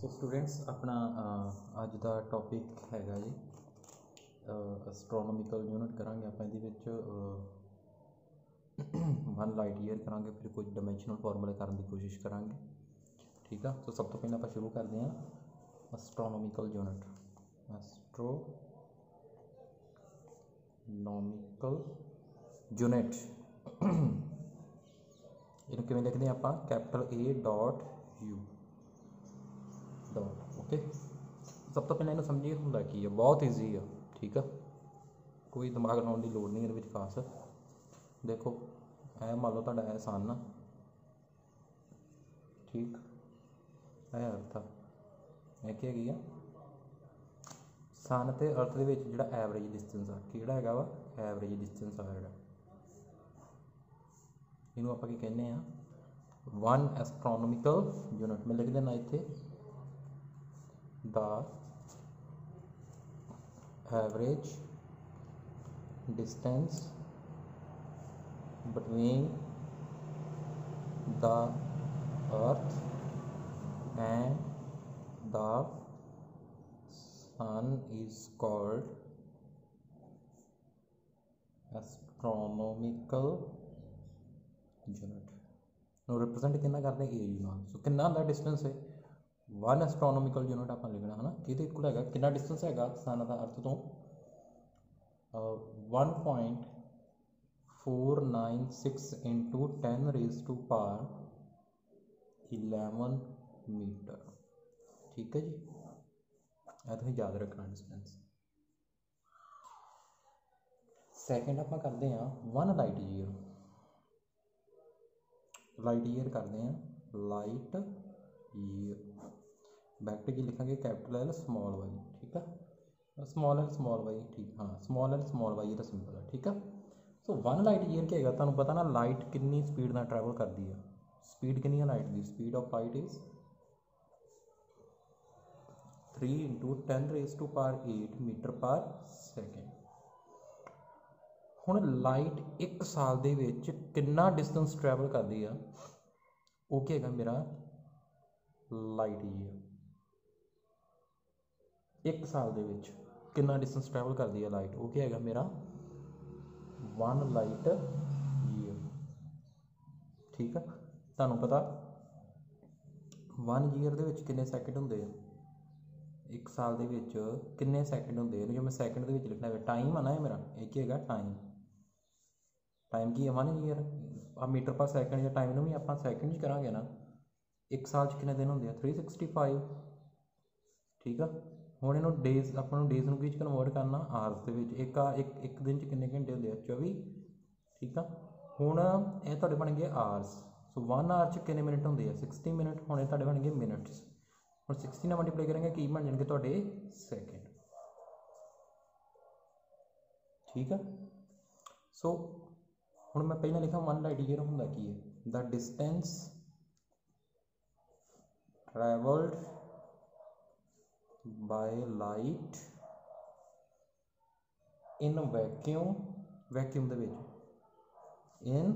So students अपना अज का topic हैगा जी एस्ट्रोनॉमिकल यूनिट करांगे आप वन लाइट ईयर करांगे, फिर कुछ डायमेंशनल फॉर्मूले करने की कोशिश करांगे। ठीक है, तो सब तो पहले आप शुरू करते हैं एस्ट्रोनॉमिकल यूनिट। एस्ट्रोनॉमिकल यूनिट इनू किवें लिखते हैं आप capital A dot U dot. Okay, सब तो पहले इन्हू समझिए होंदा की है, बहुत ईजी है। ठीक है, कोई दिमाग लाने की लोड़ नहीं, ये खास देखो है मान लो तुहाडा है सन। ठीक है, अर्थ है कि हैगी आ सन ते अर्थ दे विच जिहड़ा एवरेज डिस्टेंस आ किहड़ा हैगा वा एवरेज डिस्टेंस आ जिहड़ा इनू आपां की कहने आ वन एस्ट्रोनॉमिकल यूनिट। मैं लिख देना इत्थे the average distance between the earth and the sun is called astronomical unit। ਨੂੰ रिप्रजेंट कितना करते हैं ए यू नाल। सो कितना ਹੁੰਦਾ डिस्टेंस है वन एस्ट्रोनॉमिकल यूनिट आप लिखना है ना कि इक्वल है कितना डिस्टेंस है सन का अर्थ तो 1.496 into 10 raise to power 11 meter. ठीक है जी, यह तुम याद रखना डिस्टेंस। सैकेंड आप करते हैं one light year. Light year करते हैं लाइट ईयर बैक टू की लिखा कैपिटल एल स्मॉल वाई। ठीक है, स्मॉल एल स्मॉल वाई। ठीक हाँ, स्मॉल एल स्मॉल वाई तो सिंपल है। ठीक है, सो वन लाइट ईयर क्या है तुहानू पता ना लाइट कितनी स्पीड नाल ट्रैवल करती है। स्पीड कितनी है लाइट की? Speed of light is 3 into 10 raise to power 8 meter per second. हुण लाइट एक साल दे विच कितना डिस्टेंस ट्रैवल करती है वो क्या है मेरा लाइट ईयर। एक साल दे विच कितना डिस्टेंस ट्रैवल करती है लाइट वो क्या है मेरा वन लाइट ईयर। ठीक है, तुहानू पता वन ईयर दे विच कितने सैकेंड होंदे आ? एक साल दे विच कितने सैकेंड होंदे हैं? जो मैं सैकेंड दे विच लिखना है टाइम है ना, मेरा एक ही है टाइम। टाइम की है वन ईयर। आप मीटर पर सैकेंड या टाइम भी आप सैकेंड च करांगे ना। एक साल कितने दिन होंगे? 365। ठीक है, हुण इनू डेज अपन डेज में कन्वर्ट करना आवर्स के विच। एक दिन च कितने घंटे होंगे? 24। ठीक है, हुण ये तुहाडे बन गए आवर्स। सो वन आवर च कितने मिनट होंगे? 60 मिनट। हुण ये तुहाडे बन गए मिनट्स। और 60 नाल मल्टीप्लाई करेंगे की बन जाएंगे तुहाडे सैकेंड। ठीक है, सो हुण मैं पहले लिखा वन लाइट ईयर होंदा की है the distance travelled by light in vacuum they which in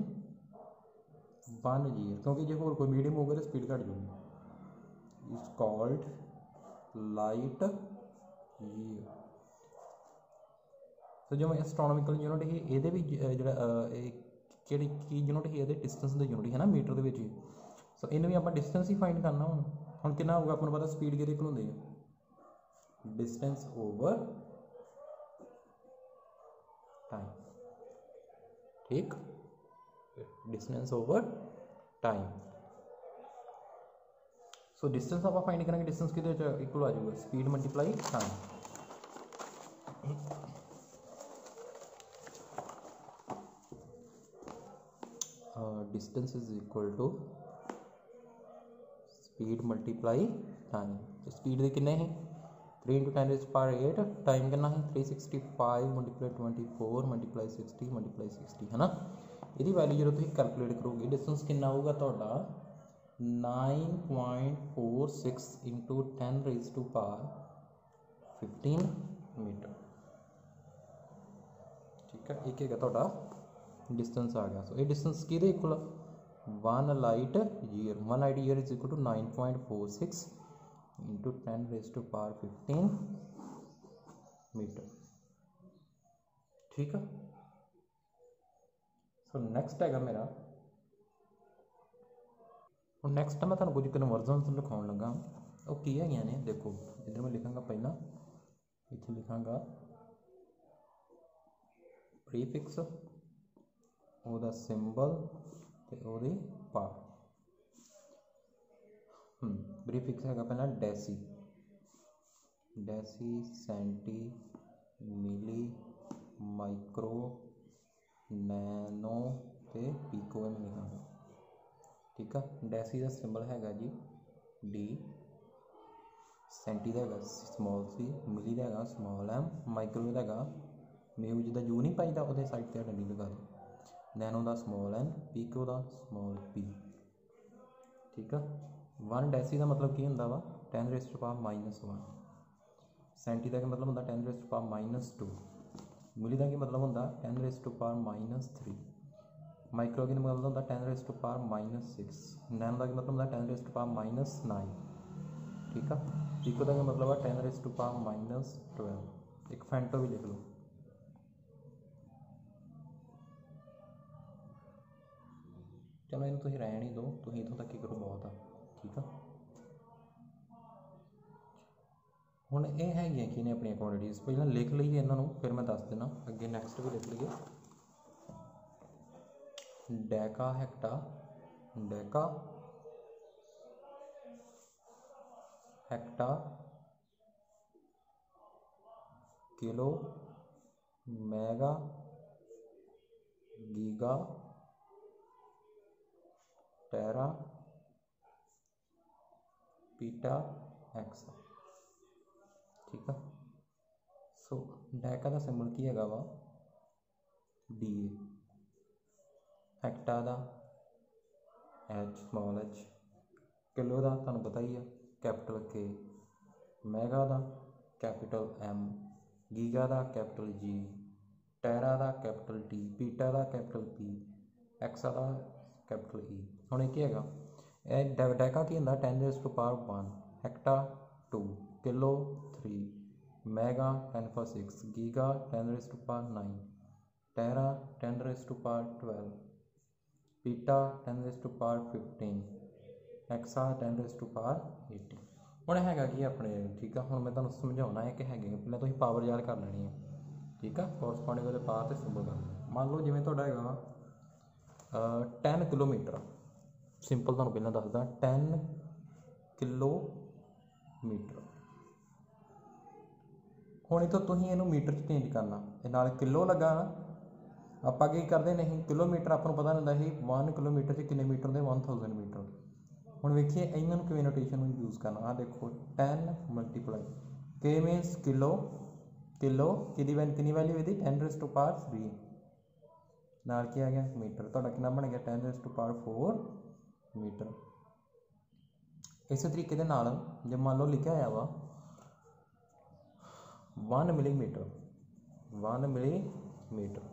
one year, क्योंकि जो होर कोई मीडियम होगा तो स्पीड घट जाएगी। Is called light year. तो जो एस्ट्रोनॉमिकल यूनिट है ये भी जो यूनिट है ये डिस्टेंस का यूनिट है ना मीटर के विच। सो इन्हें भी आप डिस्टेंस ही फाइंड करना। हम कितना होगा आपको पता स्पीड कि होंगी है डिस्टेंस ओवर टाइम। ठीक, distance over time. So distance आप फाइंड करेंगे डिस्टेंस कि इक्वल आ जाएगा speed multiply time. Distance is equal to speed multiply time. तो स्पीड के कितने हैं 3 इंटू 10 रेज़ पावर 8। टाइम कितना है 365 मल्टीप्लाई 24 मल्टीप्लाई 60 मल्टीप्लाई 60 है ना। यदि वैल्यू जो तुम कैलकुलेट करोगे डिस्टेंस कितना होगा तुहाडा 9.46 into 10 raise to power 15 meter. ठीक है, एक है तुहाडा डिस्टेंस आ गया। सो ये डिस्टेंस कि equal one light year. One light year is equal to 9.46 into 10⁻15 meter. ठीक है। सो नैक्सट है मेरा, ਹੁਣ ਨੈਕਸਟ मैं ਤੁਹਾਨੂੰ कुछ कन्वर्जन लिखाउन लगा वो की है ने। देखो इधर मैं लिखांगा पहला, इत्थे लिखांगा प्रीफिक्स, ਉਹਦਾ सिंबल ते ਉਹਦੀ पावर। प्रीफिक्स है पहला deci, deci centi milli micro nano ते पीको में लिखांगा। ठीक है। डेसी का सिंबल है जी डी, सेंटी का है स्मॉल सी, मिली का है स्मॉल एम, माइक्रो का है म्यू जिदा यू नहीं पाईदा वो साइड पर डंडी लगा दो, नैनो का स्मॉल एन, पीको का स्मॉल पी। ठीक है। 1 डेसी का मतलब की होंदा वा 10⁻⁻1, सेंटी का मतलब होंदा 10⁻⁻2, मिली का की मतलब होंदा 10⁻⁻3, माइक्रो का मतलब होंदा 10⁻⁻6, नैनो का मतलब होंदा 10⁻⁻9। ठीक है। पीको का मतलब है 10⁻12। एक फेंटो भी लिख लो। चलो इन तुम रहन ही दो, तुम इतों तक ही करो बहुत है। ठीक है। हुण ये है कि ने अपन क्वांटिटीज़ पहले लिख लीए इन्हों, फिर मैं दस देना अगे। नैक्सट भी लिख लीए Deka hecto, Deka hecto kilo mega giga tera पीटा एक्सा। ठीक है। सो डेका का सिंबल की है वा डी, हेक्टा का एच स्मॉल एच, किलो का तुहानूं पता ही है कैपिटल के, मैगा का कैपिटल एम, गीगा का कैपिटल जी, टेरा का कैपिटल टी, पीटा का कैपिटल पी, एक्सा का कैपिटल ई। हुण एक है डेका की होंदा 10⁻1, हेक्टा 2, किलो 3, मैगा 10⁻6, गीगा 10⁻9, टेरा 10⁻12, पीटा 10⁻15, एक्सा 10⁻18। ਹੁਣ ਹੈਗਾ कि अपने। ठीक है। ਹੁਣ मैं ਤੁਹਾਨੂੰ समझाना है कि है पहले तुम पावर याद कर लेनी है। ठीक है। कोरसपोंडिंग वाले पावर से सिंबल कर लेना। मान लो जिमें तुहाडा हैगा 10 किलोमीटर, सिंपल तुहानूं पहलां दसदा 10 किलोमीटर। हुण इत्थों तुसीं इहनूं मीटर च चेंज करना, ये नाल किलो लगा ना, आपां की करदे नहीं किलोमीटर आपां नूं पता नहीं हुंदा सी 1 किलोमीटर च किन्ने मीटर हुंदे 1000 मीटर। हुण वेखिए इन्हां नूं किवें नोटेशन यूज़ करना। आ देखो 10 मल्टीप्लाई के मीनस किलो, किलो कितनी वैल्यू इसकी 10⁻3, नाल की आ गया मीटर, तुहाडा कितना बन गया 10⁻4 मीटर। इस तरीके दे नाल जे मान लो लिखा होया वा 1 मिलीमीटर, 1 मिलीमीटर।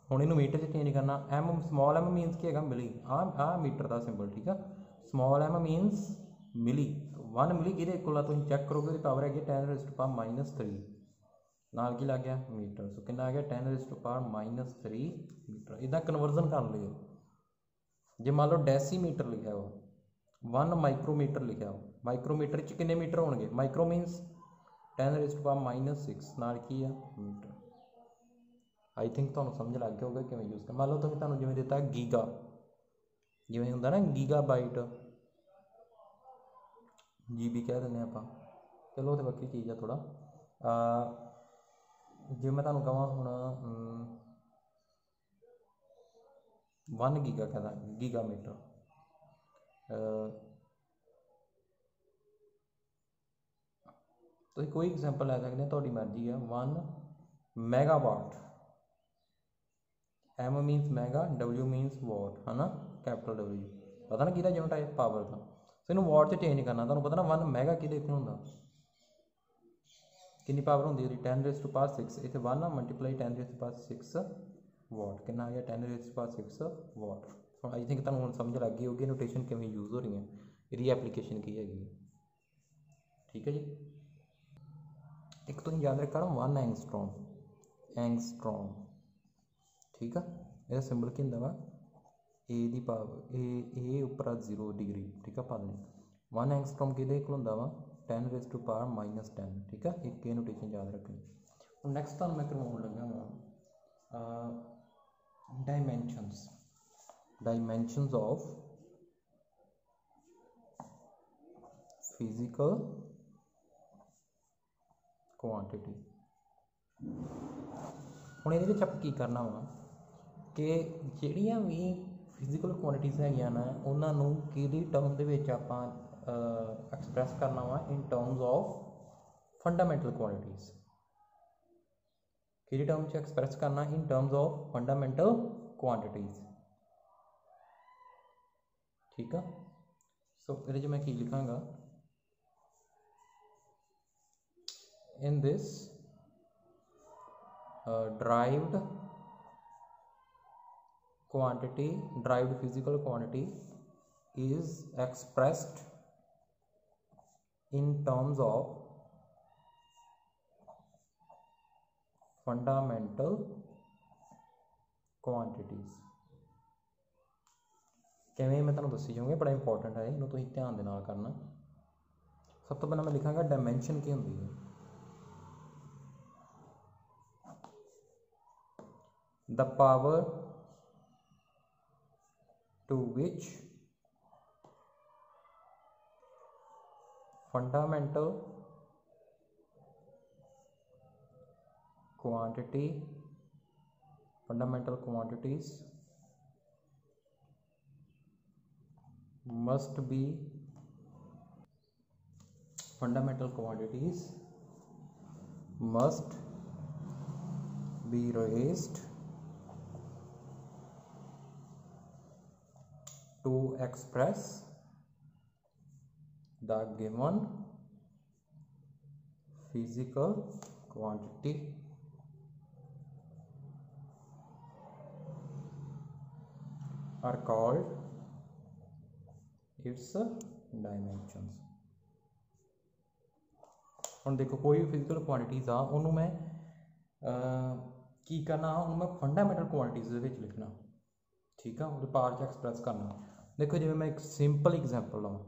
हुण इनू मीटर च चेंज करना, एम स्मॉल एम मीनस की है मिली, आ मीटर का सिंबल। ठीक है। स्मॉल एम मीनस मिली, 1 मिली कि तुम चैक करोगे पावर है 10⁻⁻3, नाल की लग गया मीटर। सो कितना आ गया 10⁻⁻3 मीटर। इदा कन्वर्जन कर लियो। जे मान लो डेसीमीटर लिखा हो, 1 माइक्रोमीटर लिखा हो, माइक्रोमीटर च किन्ने मीटर होणगे, माइक्रो मीनस 10⁻6 नाल की है मीटर। आई थिंक तुहानूं समझ लग गया होगा किवें यूज़ कर। मान लो तुहानूं जिवें दिता गीगा, जिवें हुंदा ना गीगा बाइट, GB कह दें आप, चलो तो वक्री चीज़ है थोड़ा। जो मैं तुहानूं कहां हुण 1 गीगा कहदा, गीगा मीटर, तो कोई एग्जाम्पल लै सकते हैं, तुहाडी मर्जी है। 1 megawatt, M means mega, W means watt, है ना, कैपिटल W, पता ना कि यूनिट है पावर का। सो इनू वॉट से चेंज करना, तुहानूं पता ना 1 मैगा कि इतने होंदा, कितनी पावर होंदी है 10⁻6, इतने 1 मल्टीप्लाई 10⁻6 वॉट, कितना आ गया 10⁻6 वॉट। आई थिंक तुहानूं हुण समझ लग गई होगी नोटेशन किवें यूज़ हो रही है, इसकी एप्लीकेशन की हैगी। ठीक है जी। एक तो याद रखा 1 एंगस्ट्रॉम, ठीक है। यह सिंबल की होंगे वा ए दी पावर ए उपर 0 डिग्री, ठीक है। पालनी 1 एंगस्ट्रॉम कि होंगे वा 10⁻⁻10, ठीक है। एक ये नोटेशन याद रखनी। हूँ नैक्सट तुहानूं मैं करवाउण लगा वा डायमेंशनस ऑफ फिजिकल क्वांटिटी। हुण इहदे विच आपां की करना वा कि जिहड़ियां भी फिजिकल क्वांटिटीज़ हैगियां ना उन्हां नूं किहदी टर्म दे विच आपां एक्सप्रैस करना वा in terms of fundamental quantities. किहड़ी टर्म च एक्सप्रैस करना in terms of fundamental quantities, ठीक है। सो ये मैं की लिखांगा in this derived physical quantity is expressed in terms of fundamental quantities। किवें मैं तुहानूं दसी जाऊँगी, बड़ा इंपॉर्टेंट है, इनू तुसीं ध्यान दे नाल करना। सब तो पहले मैं लिखांगा डायमेंशन की होंदी है। The power to which fundamental quantities must be raised to express the given physical quantity are called its dimensions। हम देखो कोई भी फिजिकल क्वांटिटीज़ आ उन्होंने मैं की करना, उन्होंने मैं फंडामेंटल क्वांटिटीज़ लिखना, ठीक है। वो पावर च एक्सप्रैस करना। देखो जिवें मैं एक सिंपल एग्जांपल लवां,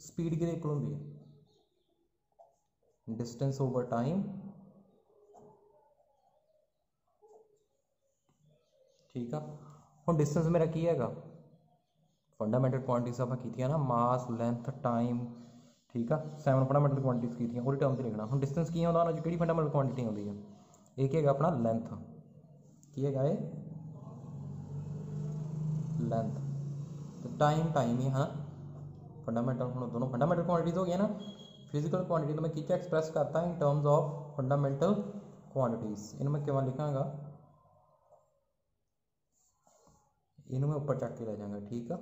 स्पीड कि होंदी है डिस्टेंस ओवर टाइम, ठीक है। हम डिस्टेंस मेरा की है फंडामेंटल क्वांटिटीज़ आप की ना, मास लेंथ टाइम, ठीक है। 7 फंडामेंटल क्वांटिटीज़ की वो टर्म से लिखना। हम डिस्टेंस की होंगे उन्होंने कि फंडामेंटल क्वांटिटी आती है, एक है अपना लेंथ, की है लेंथ, तो टाइम ही हाँ फंडामेंटल। हम दोनों फंडामेंटल क्वांटिटीज़ हो गई ना। फिजिकल क्वांटिटी तो मैं किस एक्सप्रैस करता इन टर्म्स ऑफ फंडामेंटल क्वांटिटीज़। इन्हें मैं क्यों लिखांगा, इन्हें मैं ऊपर चक के ले जाऊँगा, ठीक है।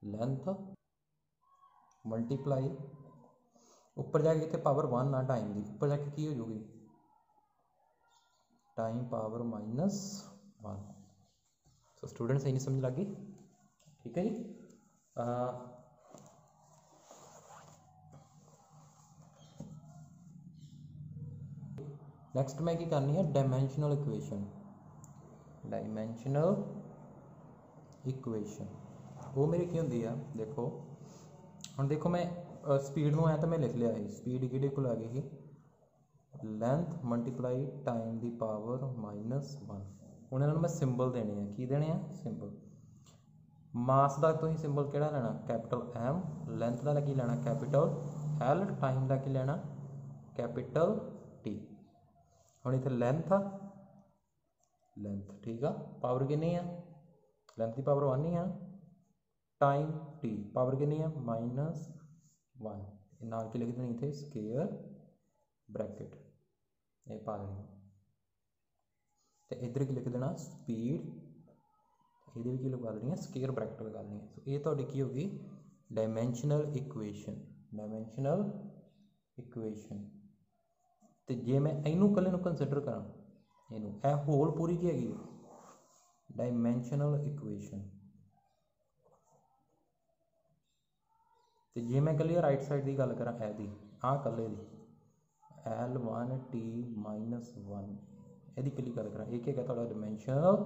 लेंथ मल्टीप्लाई ऊपर जाके इतने पावर 1 ना टाइम की, ऊपर जाके की हो जाएगी टाइम पावर -1। सो स्टूडेंट सही नहीं समझ लगी, ठीक है जी। नैक्सट मैं की करनी है डायमेंशनल इक्वेशन। वो मेरी की होंगी है, देखो हम देखो मैं स्पीड में आया तो मैं लिख लिया है स्पीड कि को आ गई length multiply time the power -1। हूँ इन्होंने मैं सिंबल देने हैं, की देने हैं सिंबल। मास का तुम सिंबल केड़ा लेना कैपिटल M, लेंथ का की लेना कैपिटल L, टाइम का की लेना कैपिटल T। हम इतने लेंथ ठीक है, पावर कितनी है लेंथ की पावर 1 ही है, टाइम T पावर कितनी है -1। नाल की लिख देनी इतने स्केयर ब्रैकेट ये पा देनी, तो इधर की लिख देना स्पीड, ये की लगा देनी है स्केयर ब्रैकेट लगा देनी है। तो ये तो की होगी डायमेंशनल इक्वेशन। तो जे मैं इनू कले कंसिडर करा इनू ए होल पूरी की हैगी डायमेंशनल इक्वेशन, तो जे मैं कल्ली राइट साइड की गल करा एदी आ कल्ले दी L1T -1 यदि कल्ली गल करा एक है थोड़ा डिमेंशनल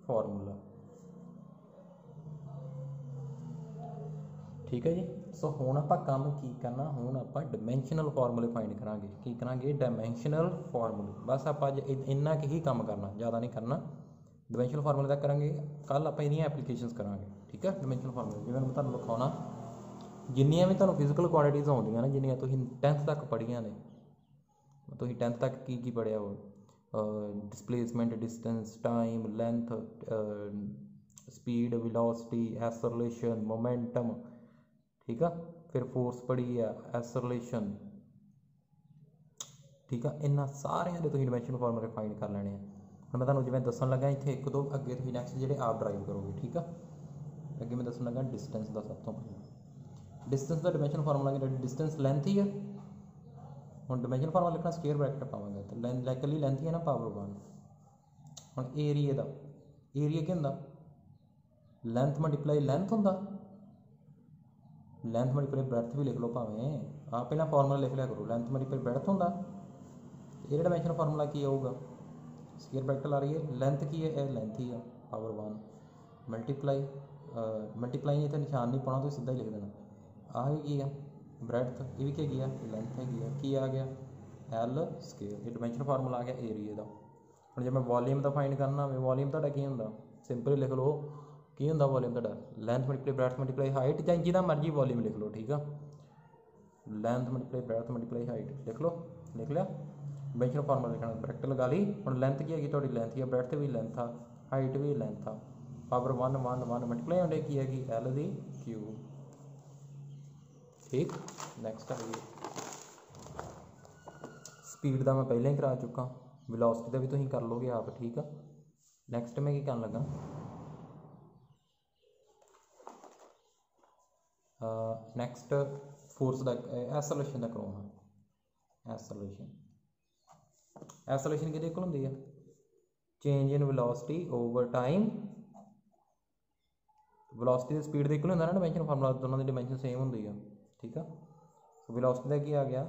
फार्मूला। ठीक है जी। सो हुण आपां काम की करना, हुण आपां डिमेंशनल फार्मूले फाइंड करांगे। की करांगे? डायमेंशनल फार्मूले। बस आपां अज इन्ना ही काम करना, ज़्यादा नहीं करना। डिमेंशनल फार्मूले तक करांगे, कल आपां इहदियां एप्लीकेशनस करांगे। ठीक है। डिमेंशनल फार्मूले जिवें मैं तुहानूं लिखाउणा, जिन्नियां भी तुहानूं फिजिकल क्वांटिटीज़ आउंदियां ना, जिन्नियां तुसीं 10th तक पढ़ियां ने, तुसीं 10th तक की पढ़िया हो, displacement, distance, time, length, speed, velocity, acceleration, momentum. ठीक है। फिर फोर्स पढ़ी है, एक्सेलरेशन। ठीक है। इन्होंने सारे के तुम डिमेंशनल फार्मूले फाइंड कर लेने। हम मैं तुम्हें जिवें दसन लगा इतने एक दो अगे तुम नैक्सट जो आप ड्राइव करोगे। ठीक है। अगे मैं दसन लगा डिस्टेंस का सब तो पहले डिस्टेंस का डिमेंशनल फार्मूला कि डिस्टेंस लेंथ ही है। हम डिमेंशनल फार्मूला लिखना स्क्वेयर ब्रैकेट पावे तो कली लेंथ ही है ना, पावर 1। हम एरिए का एरिया क्या होंगे? लेंथ मल्टीप्लाई लेंथ होंगे, लेंथ मल्टीप्लाई ब्रैथ भी लिख लो भावें। आप पहला फार्मूला लिख लिया करो, लेंथ मल्टीप्लाई ब्रैथ होंगे। ये डायमेंशन फार्मूला की आऊगा? स्क्वेयर ब्रैकेट ला रही है, लेंथ की है, यह लेंथ ही है, पावर 1 मल्टीप्लाई मल्टीप्लाई इतने निशान नहीं पाना, तो सीधा ही लिख देना। आ की है ब्रैथ, ये भी क्या गया लेंथ है की आ गया एल स्क्वेयर। ये डायमेंशन फार्मूला आ गया एरिए का। हम जब मैं वॉल्यूम का फाइंड करना होवे, वॉल्यूम तुहाडा की होंदा? सिंपल लिख लो की होंदा वॉल्यूम तुहाडा? Length multiply breadth multiply height, चाहे जिहदा मर्जी वॉल्यूम लिख लो। ठीक है। Length multiply breadth multiply height लिख लो, लिख लिया। डायमेंशन फार्मूला लिखना, ब्रैकेट लगा ली। हम लेंथ की हैगी तुहाडी? लेंथ ही है, ब्रैथ भी लेंथ आ, हाइट भी लेंथ आ, पावर 1 1 1 मल्टीप्लाई होने की हैगी एल दी क्यूब। ठीक। नैक्सट आ गई स्पीड का, मैं पहले ही करा चुका। वेलोसिटी का भी तुम कर लोगे आप। ठीक है। नैक्सट मैं की कर लगा, नैक्सट फोर्स का एक्सेलरेशन का करवाना। एक्सेलरेशन किहदे कोल हुंदी है? Change in velocity over time. Velocity speed के इक्वल होंगे ना डिमेंशन फार्मूला, दोनों की डिमेंशन सेम होंगी है। ठीक है। वेलोसिटी का की आ गया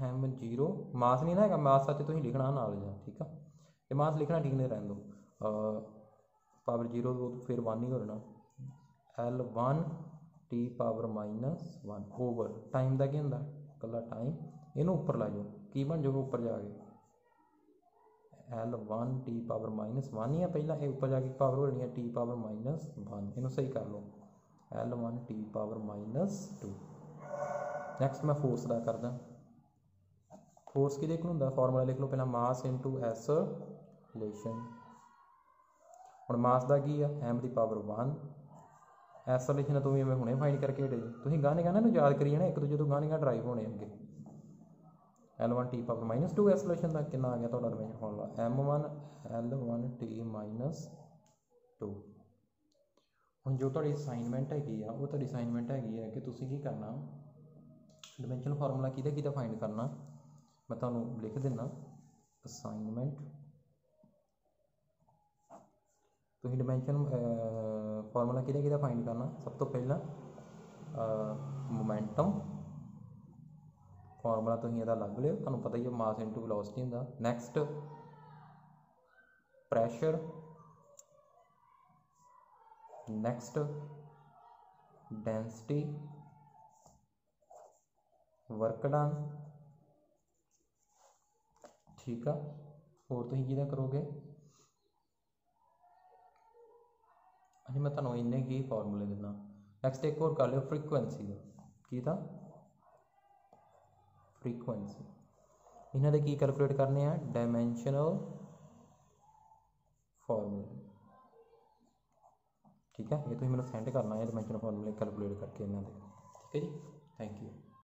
एम 0, मास नहीं ना है, मास सच तुम लिखना नाल जा। ठीक है। तो मास लिखना ठीक नहीं, रहने दो। पावर 0 फिर 1 ही हो जाना, L1T पावर -1 ओवर टाइम का की होंगे? कला टाइम, इनू उपर ला जाओ की बन जाओगे उपर जाके L1T पावर -1 ही है पहला, ये उपर जाके पावर हो जानी है T पावर -1। इनू सही कर लो, L1T पावर -2। नैक्सट मैं फोर्स का करदा। फोर्स कि होंगे? फार्मूला लिख लो पहला, मास इंटू एक्सेलरेशन। हम मास का की है एम की पावर 1, एक्सेलरेशन तुम मैं हुणे फाइंड करके हटे जी। तुम गाने गाने याद करिए ना, एक दूजे तो गाने ड्राइव होने अगे। L1T पावर -2 एक्सेलरेशन का कितना आ गया तो डिमेंशन फार्मूला M1 L1T -2। हम जो थोड़ी असाइनमेंट हैगी आ, वो थोड़ी असाइनमेंट हैगी है कि तुसीं की करना, डिमेंशन फार्मूला किहदा फाइंड करना। मैं तुहानूं लिख देना असाइनमेंट। तुसीं डिमेंशन फार्मूला किहदा फाइंड करना। सब तो पहला मोमेंटम फार्मूला तुसीं इहदा लग लियो, तुहानूं पता ही है मास इंटू वेलोसिटी हुंदा। Next pressure, next density, work done. ठीक है। होर तुसीं किहदा करोगे? अभी मैं तुहानूं इन्ने ही फार्मूले देना। नैक्सट एक और कर लियो फ्रीकुएंसी का। की था? फ्रीकुएंसी। इन्हां दे की कैलकुलेट करने हैं? डायमेंशनल फार्मूले। ठीक है। ये तुसीं मैनूं सेंड करना है डिमेंशनल फार्मूले कैलकुलेट करके इन्हां दे। ठीक है जी। Thank you.